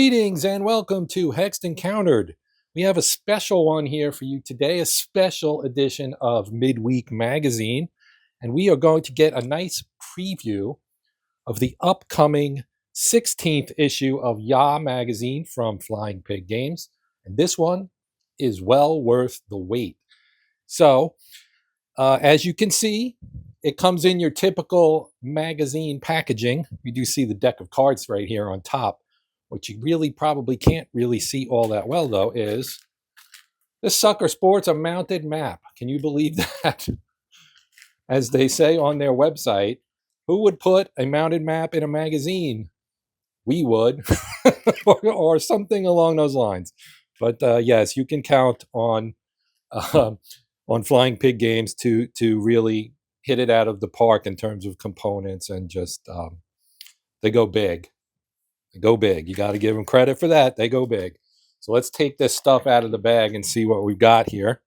Greetings and welcome to Hexed Encountered. We have a special one here for you today, a special edition of Midweek Magazine, and we are going to get a nice preview of the upcoming 16th issue of Yaah magazine from Flying Pig Games, and this one is well worth the wait. So, as you can see, it comes in your typical magazine packaging. You do see the deck of cards right here on top. What you really probably can't really see all that well, though, is this sucker sports a mounted map. Can you believe that? As they say on their website, who would put a mounted map in a magazine? We would, or something along those lines. But yes, you can count on Flying Pig Games to really hit it out of the park in terms of components, and just they go big. They go big. You got to give them credit for that. They go big. So let's take this stuff out of the bag and see what we've got here.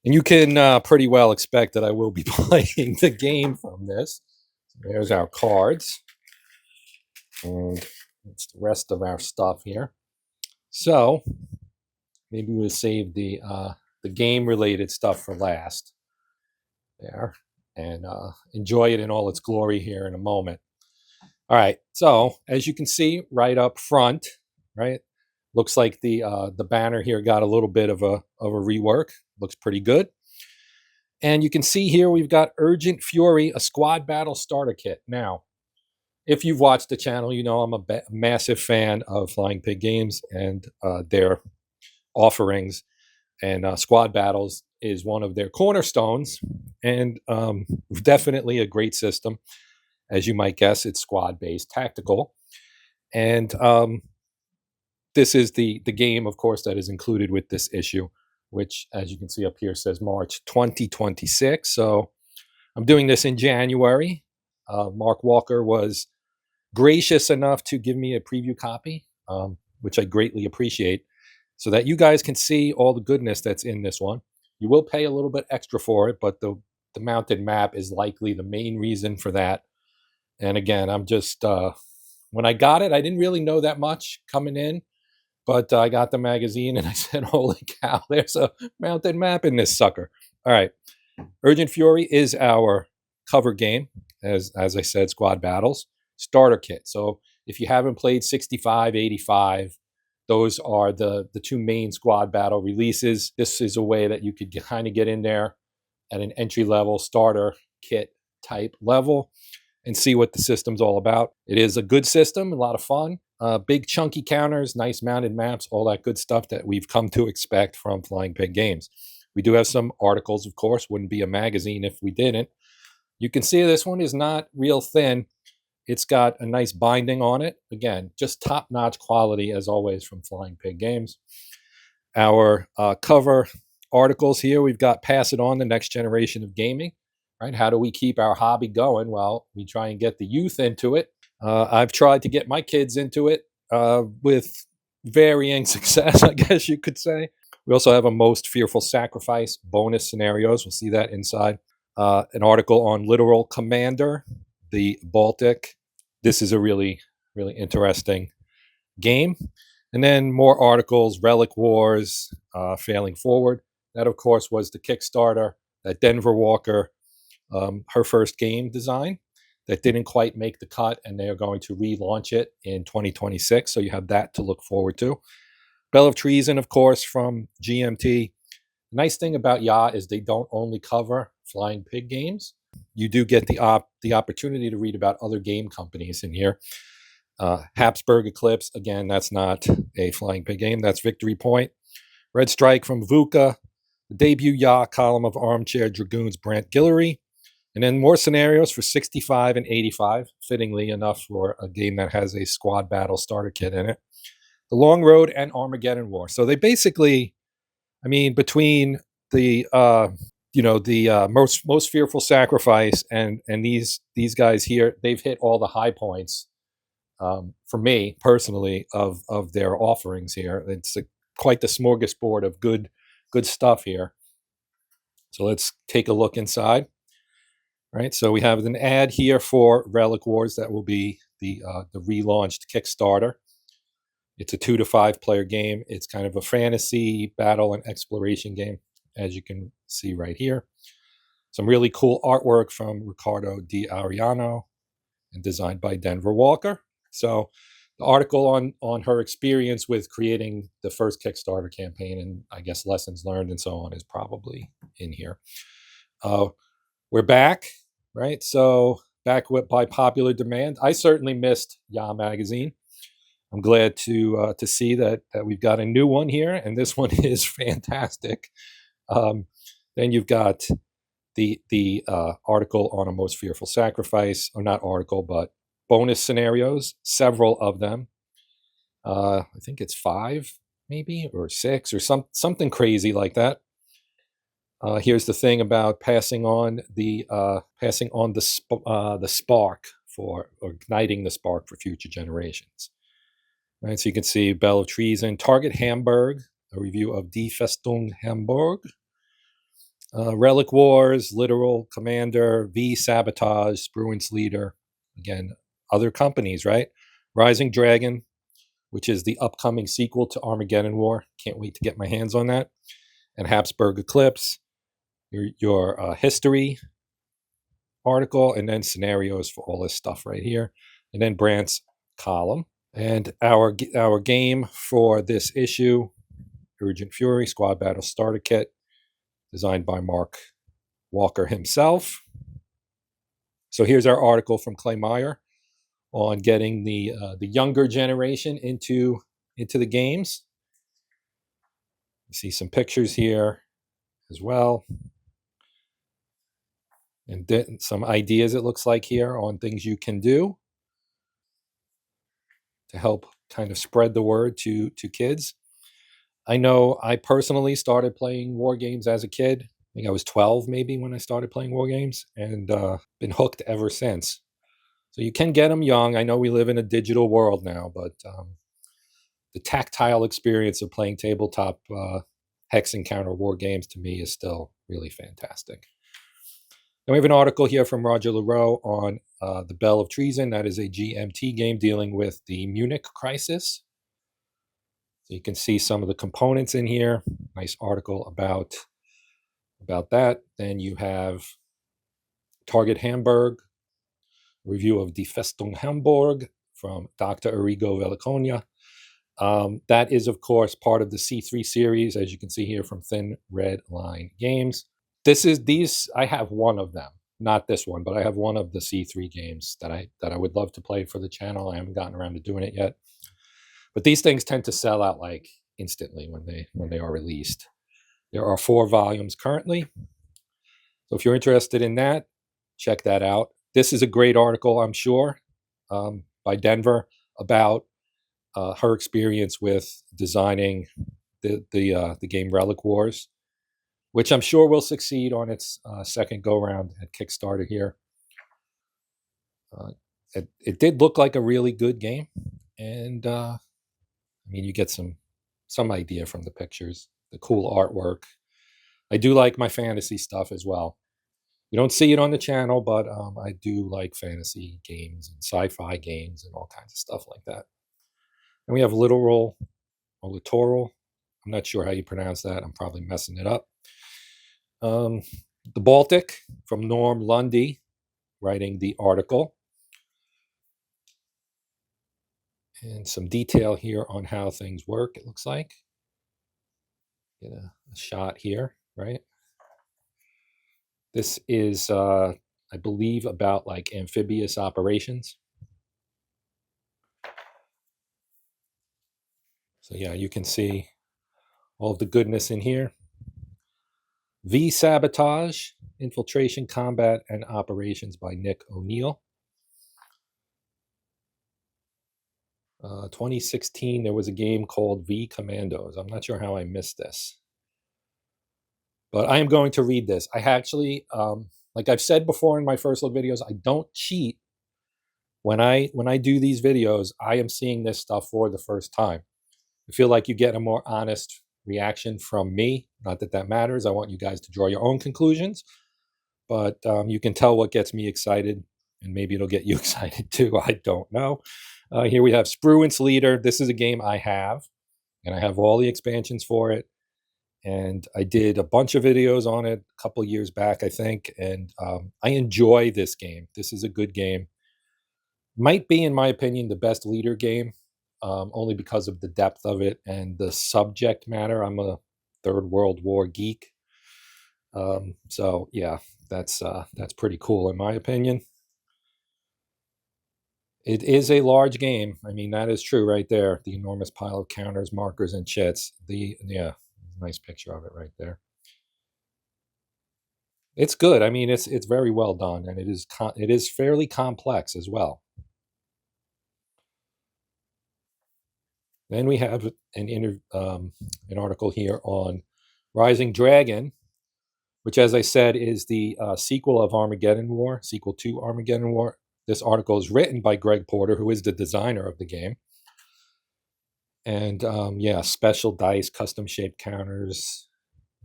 And you can pretty well expect that I will be playing the game from this. So there's our cards. And that's the rest of our stuff here. So maybe we'll save the game-related stuff for last. There. And enjoy it in all its glory here in a moment. All right, so as you can see right up front, right, looks like the banner here got a little bit of a rework. Looks pretty good. And you can see here we've got Urgent Fury, a squad battle starter kit. Now, if you've watched the channel, you know I'm a massive fan of Flying Pig Games and their offerings. And squad battles is one of their cornerstones, and definitely a great system. As you might guess, it's squad-based tactical. And this is the game, of course, that is included with this issue, which, as you can see up here, says March 2026. So I'm doing this in January. Mark Walker was gracious enough to give me a preview copy, which I greatly appreciate, so that you guys can see all the goodness that's in this one. You will pay a little bit extra for it, but the mounted map is likely the main reason for that. And again, I'm just, when I got it, I didn't really know that much coming in, but I got the magazine and I said, holy cow, there's a mounted map in this sucker. All right. Urgent Fury is our cover game, as I said, squad battles, starter kit. So if you haven't played 65, 85, those are the two main squad battle releases. This is a way that you could kind of get in there at an entry-level starter kit type level and see what the system's all about. It is a good system, a lot of fun. Big chunky counters, nice mounted maps, all that good stuff that we've come to expect from Flying Pig Games. We do have some articles, of course. Wouldn't be a magazine if we didn't. You can see this one is not real thin. It's got a nice binding on it. Again, just top-notch quality, as always, from Flying Pig Games. Our cover articles here, we've got Pass It On, the Next Generation of Gaming. Right? How do we keep our hobby going? Well, we try and get the youth into it. I've tried to get my kids into it with varying success, I guess you could say. We also have a Most Fearful Sacrifice bonus scenarios. We'll see that inside. An article on Literal Commander, the Baltic. This is a really, really interesting game. And then more articles, Relic Wars, Failing Forward. That, of course, was the Kickstarter that Denver Walker, her first game design that didn't quite make the cut, and they are going to relaunch it in 2026. So you have that to look forward to. Bell of Treason, of course, from GMT. The nice thing about Yaah is they don't only cover Flying Pig Games. You do get the opportunity to read about other game companies in here. Habsburg Eclipse, again, that's not a Flying Pig game. That's Victory Point. Red Strike from VUCA. The debut Yaah column of Armchair Dragoons, Brant Guillory. And then more scenarios for 65 and 85, fittingly enough for a game that has a squad battle starter kit in it. The Long Road and Armageddon War. So they basically, I mean, between the most fearful sacrifice and these guys here, they've hit all the high points for me personally of their offerings here. It's quite the smorgasbord of good stuff here. So let's take a look inside. Right, so we have an ad here for Relic Wars. That will be the relaunched Kickstarter. It's a 2 to 5 player game. It's kind of a fantasy battle and exploration game, as you can see right here. Some really cool artwork from Ricardo Di Ariano and designed by Denver Walker. So the article on her experience with creating the first Kickstarter campaign and I guess lessons learned and so on is probably in here. We're back, right? So back by popular demand. I certainly missed Yaah magazine. I'm glad to see that we've got a new one here, and this one is fantastic. Then you've got the article on A Most Fearful Sacrifice, or not article, but bonus scenarios, several of them. I think it's 5, maybe, or 6, or something crazy like that. Here's the thing about passing on the spark for, or igniting the spark for future generations. Right, so you can see Bell of Treason, Target Hamburg, a review of Die Festung Hamburg, Relic Wars, Literal Commander, V Sabotage, Bruins Leader, again, other companies, right? Rising Dragon, which is the upcoming sequel to Armageddon War. Can't wait to get my hands on that. And Habsburg Eclipse, your history article, and then scenarios for all this stuff right here. And then Brandt's column. And our game for this issue, Urgent Fury Squad Battle Starter Kit, designed by Mark Walker himself. So here's our article from Clay Meyer on getting the younger generation into the games. You see some pictures here as well, and some ideas, it looks like, here on things you can do to help kind of spread the word to kids. I know I personally started playing war games as a kid. I think I was 12 maybe when I started playing war games, and been hooked ever since. So you can get them young. I know we live in a digital world now, but the tactile experience of playing tabletop hex encounter war games to me is still really fantastic. Now we have an article here from Roger Leroux on the Bell of Treason. That is a GMT game dealing with the Munich crisis. So you can see some of the components in here. Nice article about that. Then you have Target Hamburg, review of Die Festung Hamburg from Dr. Arrigo Vellaconia. That is, of course, part of the C3 series, as you can see here from Thin Red Line Games. I have one of them, not this one, but I have one of the C3 games that I would love to play for the channel. I haven't gotten around to doing it yet. But these things tend to sell out like instantly when they are released. There are 4 volumes currently. So if you're interested in that, check that out. This is a great article, I'm sure, by Denver about her experience with designing the game Relic Wars, which I'm sure will succeed on its second go-round at Kickstarter here. It did look like a really good game, and I mean, you get some idea from the pictures, the cool artwork. I do like my fantasy stuff as well. You don't see it on the channel, but I do like fantasy games and sci-fi games and all kinds of stuff like that. And we have Literal, or Littoral. I'm not sure how you pronounce that. I'm probably messing it up. The Baltic from Norm Lundy, writing the article. And some detail here on how things work, it looks like. Get a shot here, right? This is, I believe, about like amphibious operations. So yeah, you can see all of the goodness in here. V Sabotage, Infiltration, Combat, and Operations by Nick O'Neill. 2016, there was a game called V Commandos. I'm not sure how I missed this. But I am going to read this. I actually, like I've said before in my first look videos, I don't cheat. When I do these videos, I am seeing this stuff for the first time. I feel like you get a more honest reaction from me. Not that that matters. I want you guys to draw your own conclusions. But you can tell what gets me excited, and maybe it'll get you excited too. I don't know. Here we have Spruance Leader. This is a game I have, and I have all the expansions for it. And I did a bunch of videos on it a couple years back, I think. And I enjoy this game. This is a good game. Might be, in my opinion, the best leader game, only because of the depth of it and the subject matter. I'm a Third World War geek. So yeah, that's pretty cool in my opinion. It is a large game. I mean, that is true right there. The enormous pile of counters, markers, and chits. Yeah, nice picture of it right there. It's good. I mean, it's very well done, and it is fairly complex as well. Then we have an article here on Rising Dragon, which, as I said, is the sequel of Armageddon War, sequel to Armageddon War. This article is written by Greg Porter, who is the designer of the game. And yeah, special dice, custom shaped counters,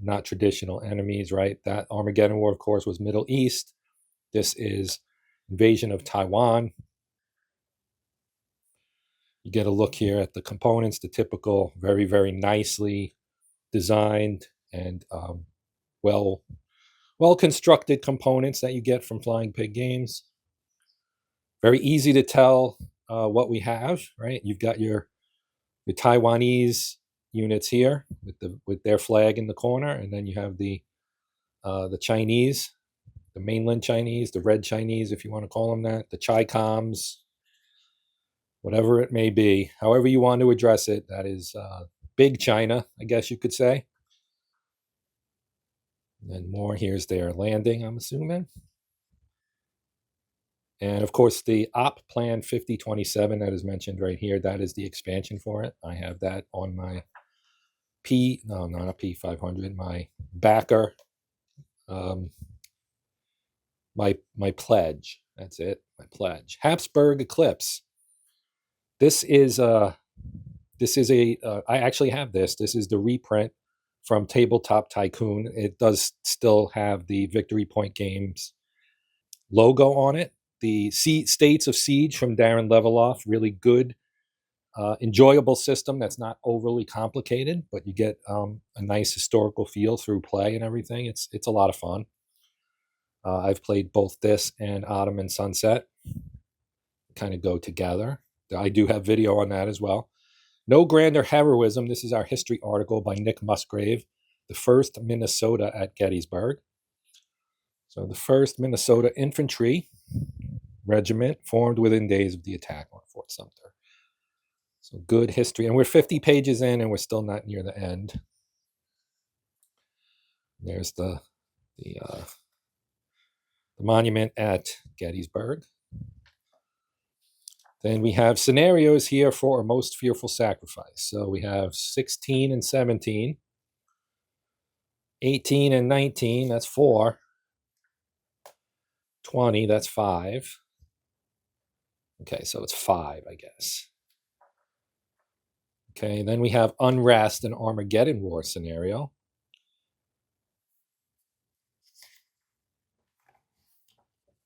not traditional enemies, right? That Armageddon War, of course, was Middle East. This is invasion of Taiwan. You get a look here at the components, the typical, very, very nicely designed and well constructed components that you get from Flying Pig Games. Very easy to tell what we have, right? You've got your Taiwanese units here with their flag in the corner, and then you have the Chinese, the mainland Chinese, the red Chinese, if you want to call them that, the Chi-Coms, whatever it may be, however you want to address it. That is big China, I guess you could say. And then more, here's their landing, I'm assuming. And of course, the op plan 5027 that is mentioned right here, that is the expansion for it. I have that on my not a P500, my backer, my pledge. That's it, my pledge. Habsburg Eclipse. This is I actually have this. This is the reprint from Tabletop Tycoon. It does still have the Victory Point Games logo on it. The States of Siege from Darren Leveloff, really good, enjoyable system that's not overly complicated, but you get a nice historical feel through play and everything. It's a lot of fun. I've played both this and Ottoman Sunset. Kind of go together. I do have video on that as well. No Grander Heroism. This is our history article by Nick Musgrave. The 1st Minnesota at Gettysburg. So the 1st Minnesota Infantry Regiment formed within days of the attack on Fort Sumter. So good history. And we're 50 pages in and we're still not near the end. There's the monument at Gettysburg. Then we have scenarios here for a most fearful sacrifice. So we have 16 and 17. 18 and 19, that's 4. 20, that's 5. Okay, so it's 5, I guess. Okay, then we have Unrest and Armageddon War scenario.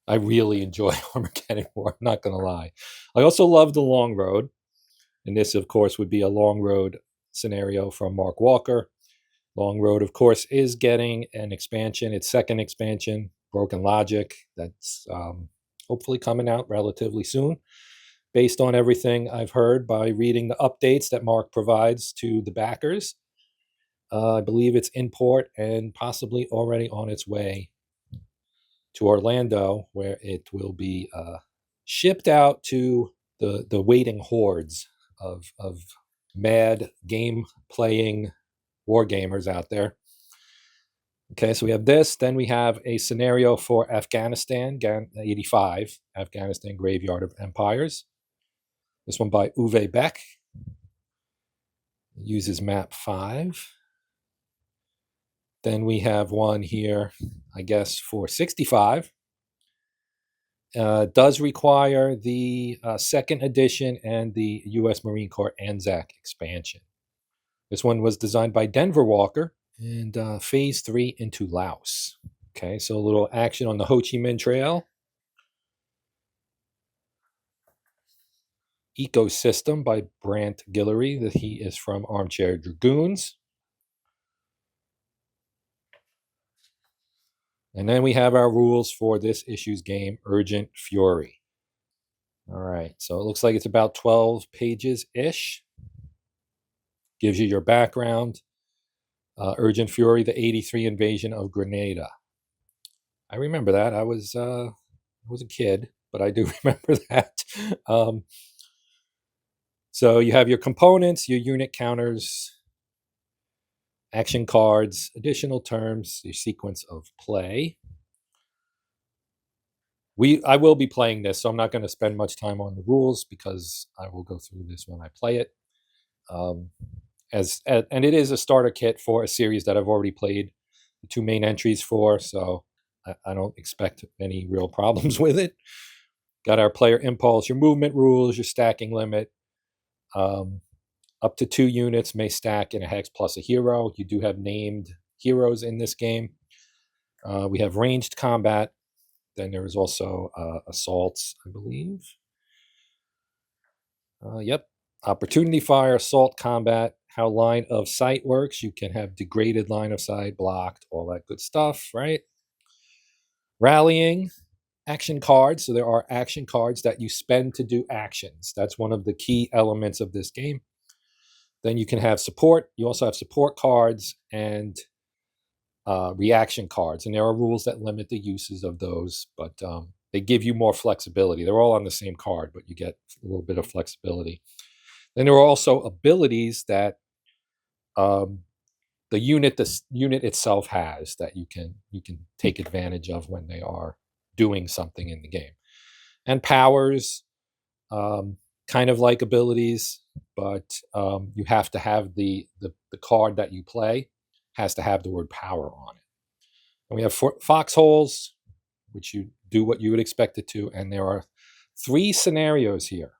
I really enjoy Armageddon War, I'm not going to lie. I also love The Long Road. And this, of course, would be a Long Road scenario from Mark Walker. Long Road, of course, is getting an expansion, its second expansion, Broken Logic. That's hopefully coming out relatively soon, based on everything I've heard by reading the updates that Mark provides to the backers. I believe it's in port and possibly already on its way to Orlando, where it will be shipped out to the waiting hordes of mad game-playing war gamers out there. Okay, so we have this. Then we have a scenario for Afghanistan, 85, Afghanistan Graveyard of Empires. This one by Uwe Beck. It uses map 5. Then we have one here, I guess, for 65. Does require the second edition and the U.S. Marine Corps Anzac expansion. This one was designed by Denver Walker, and Phase 3 into Laos. Okay, so a little action on the Ho Chi Minh Trail. Ecosystem by Brant Guillory. That he is from Armchair Dragoons. And then we have our rules for this issue's game, Urgent Fury. All right, so it looks like it's about 12 pages-ish. Gives you your background. Urgent Fury, the 83 invasion of Grenada. I remember that. I was a kid, but I do remember that. So you have your components, your unit counters, action cards, additional terms, your sequence of play. I will be playing this, so I'm not going to spend much time on the rules because I will go through this when I play it. And it is a starter kit for a series that I've already played the 2 main entries for, so I don't expect any real problems with it. Got our player impulse, your movement rules, your stacking limit. Up to 2 units may stack in a hex plus a hero. You do have named heroes in this game. We have ranged combat. Then there is also assaults, I believe. Yep. Opportunity fire, assault combat, how line of sight works. You can have degraded line of sight, blocked, all that good stuff, right? Rallying, action cards. So there are action cards that you spend to do actions. That's one of the key elements of this game. Then you can have support. You also have support cards and reaction cards. And there are rules that limit the uses of those, but they give you more flexibility. They're all on the same card, but you get a little bit of flexibility. Then there are also abilities that the unit itself has that you can take advantage of when they are doing something in the game. And powers, kind of like abilities, but you have to have the card that you play has to have the word power on it. And we have foxholes, which you do what you would expect it to, and there are 3 scenarios here.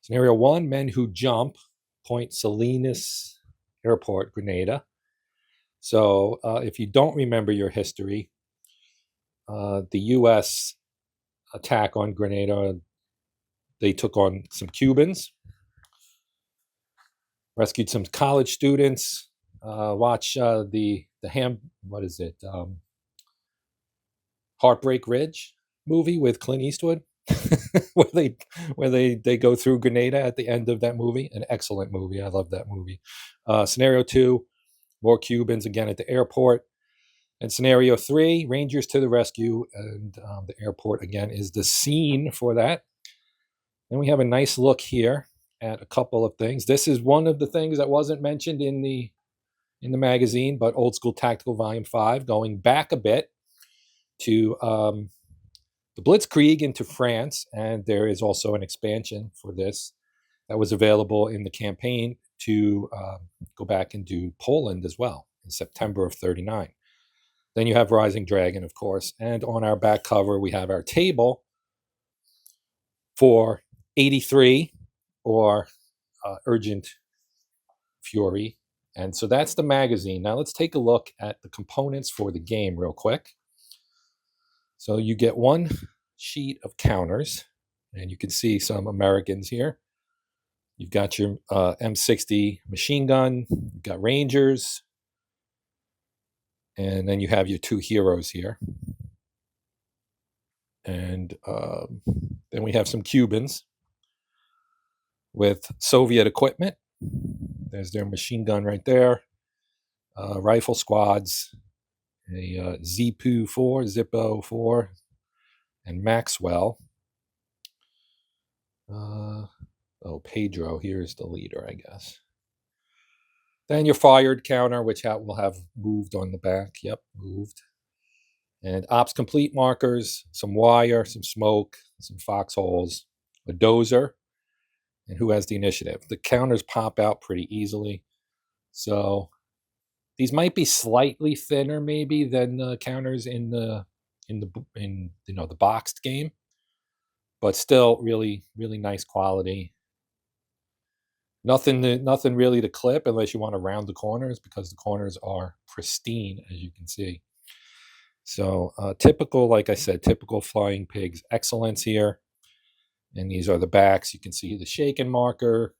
Scenario 1, men who jump, Point Salinas Airport, Grenada. So if you don't remember your history, the U.S. attack on Grenada, they took on some Cubans, rescued some college students. Watch Heartbreak Ridge movie with Clint Eastwood, where they go through Grenada at the end of that movie. An excellent movie. I love that movie. Scenario 2, more Cubans again at the airport. And scenario 3, Rangers to the rescue, and the airport again is the scene for that. And we have a nice look here at a couple of things. This is one of the things that wasn't mentioned in the magazine, but Old School Tactical Volume 5, going back a bit to the Blitzkrieg into France, and there is also an expansion for this that was available in the campaign to go back and do Poland as well in September of 39. Then you have Rising Dragon, of course, and on our back cover we have our table for 83 or Urgent Fury. And so that's the magazine. Now let's take a look at the components for the game real quick. So you get 1 sheet of counters, and you can see some Americans here. You've got your M60 machine gun, you've got Rangers, and then you have your 2 heroes here. And then we have some Cubans with Soviet equipment. There's their machine gun right there. Rifle squads, a Zippo 4, and Maxwell. Pedro, here's the leader, I guess. Then your fired counter, which will have moved on the back. Yep, moved. And ops complete markers, some wire, some smoke, some foxholes, a dozer, and who has the initiative. The counters pop out pretty easily. So these might be slightly thinner maybe than the counters in the boxed game, but still really, really nice quality. Nothing really to clip unless you want to round the corners, because the corners are pristine, as you can see. So typical, like I said, typical Flying Pigs excellence here. And these are the backs. You can see the shaken marker,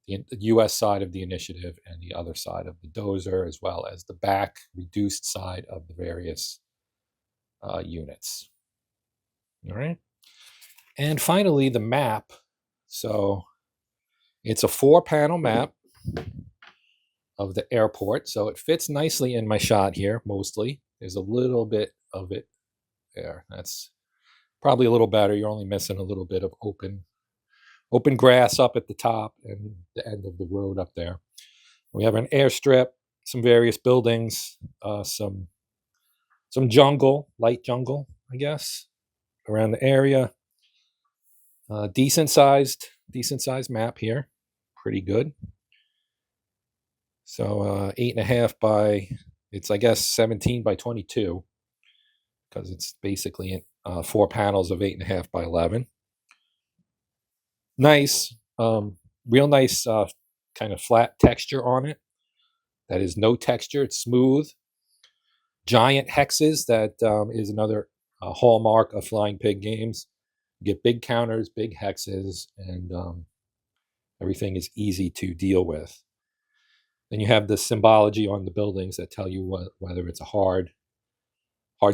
the US side of the initiative, and the other side of the dozer, as well as the back reduced side of the various units. All right. And finally, the map. So it's a 4-panel map of the airport. So it fits nicely in my shot here, mostly. There's a little bit of it there. That's probably a little better. You're only missing a little bit of open grass up at the top and the end of the road up there. We have an airstrip, some various buildings, some jungle, light jungle, I guess, around the area. Decent sized map here. Pretty good. So 8.5 by, it's I guess 17 by 22, because it's basically 4 panels of 8.5 by 11. Nice, real nice kind of flat texture on it. That is no texture, it's smooth. Giant hexes, that is another hallmark of Flying Pig games. You get big counters, big hexes, and everything is easy to deal with. Then you have the symbology on the buildings that tell you whether it's a hard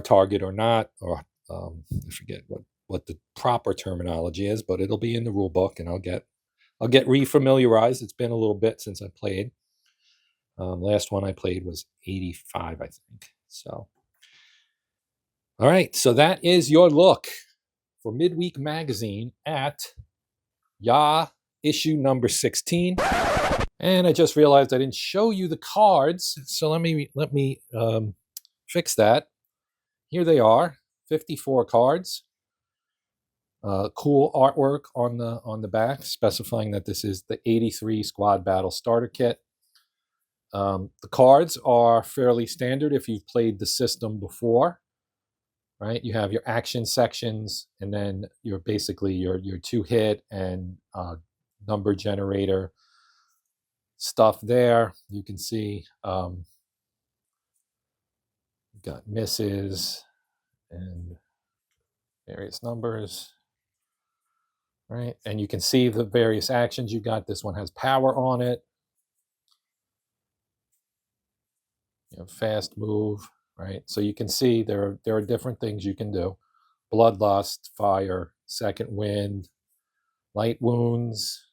target or not, or I forget what the proper terminology is, but it'll be in the rule book, and I'll get refamiliarized. It's been a little bit since I played. Last one I played was 85, I think. So, all right. So that is your look for Midweek Magazine at Yaah issue number 16. And I just realized I didn't show you the cards, so let me fix that. Here they are, 54 cards. Cool artwork on the back, specifying that this is the 83 Squad Battle Starter Kit. The cards are fairly standard if you've played the system before, right? You have your action sections, and then your basically your 2-hit and number generator stuff there. You can see you've got misses and various numbers, right? And you can see the various actions you got. This one has power on it. You know, fast move, right? So you can see there are different things you can do. Bloodlust, fire, second wind, light wounds,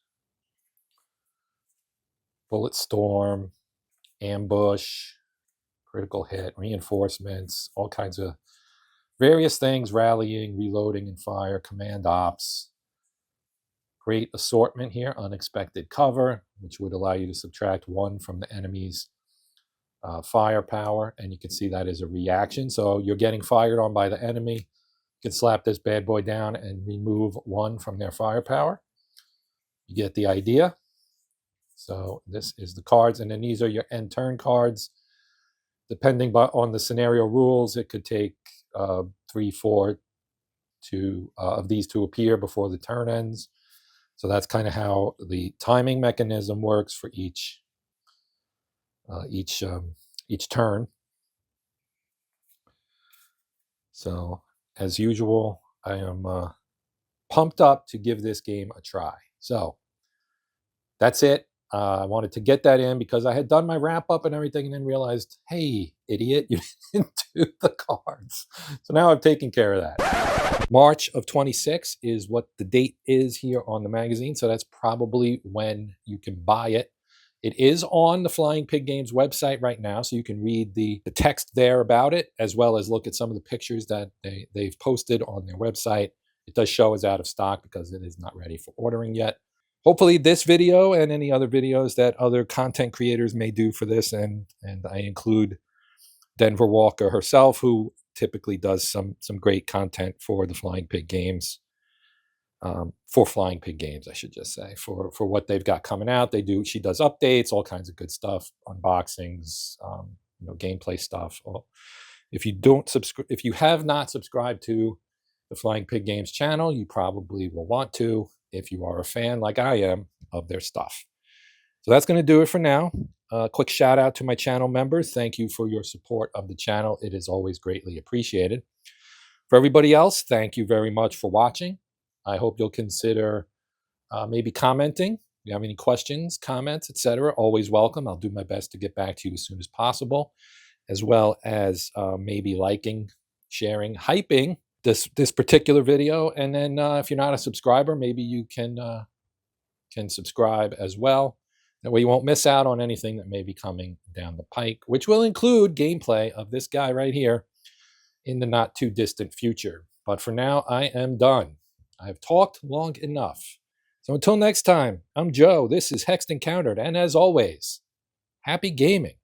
bullet storm, ambush, critical hit, reinforcements, all kinds of various things, rallying, reloading, and fire, command ops. Great assortment here, unexpected cover, which would allow you to subtract 1 from the enemy's firepower, and you can see that is a reaction. So you're getting fired on by the enemy. You can slap this bad boy down and remove 1 from their firepower. You get the idea. So this is the cards, and then these are your end turn cards. Depending on the scenario rules, it could take 3, 4 of these to appear before the turn ends. So that's kind of how the timing mechanism works for each turn. So as usual, I am pumped up to give this game a try. So that's it. I wanted to get that in because I had done my wrap up and everything, and then realized, hey, idiot, you didn't do the cards. So now I've taken care of that. March of 26 is what the date is here on the magazine. So that's probably when you can buy it. It is on the Flying Pig Games website right now, so you can read the text there about it, as well as look at some of the pictures that they've posted on their website. It does show it's out of stock because it is not ready for ordering yet. Hopefully this video and any other videos that other content creators may do for this, and I include Denver Walker herself, who typically does some great content for the Flying Pig Games. For Flying Pig Games, I should just say, for what they've got coming out. She does updates, all kinds of good stuff, unboxings, gameplay stuff. If you have not subscribed to the Flying Pig Games channel, you probably will want to if you are a fan like I am of their stuff. So that's going to do it for now. Quick shout out to my channel members. Thank you for your support of the channel. It is always greatly appreciated. For everybody else, thank you very much for watching. I hope you'll consider maybe commenting. If you have any questions, comments, etc., always welcome. I'll do my best to get back to you as soon as possible, as well as maybe liking, sharing, hyping this particular video. And then if you're not a subscriber, maybe you can subscribe as well. That way you won't miss out on anything that may be coming down the pike, which will include gameplay of this guy right here in the not too distant future. But for now, I am done. I've talked long enough. So until next time, I'm Joe. This is Hexed Encountered. And as always, happy gaming.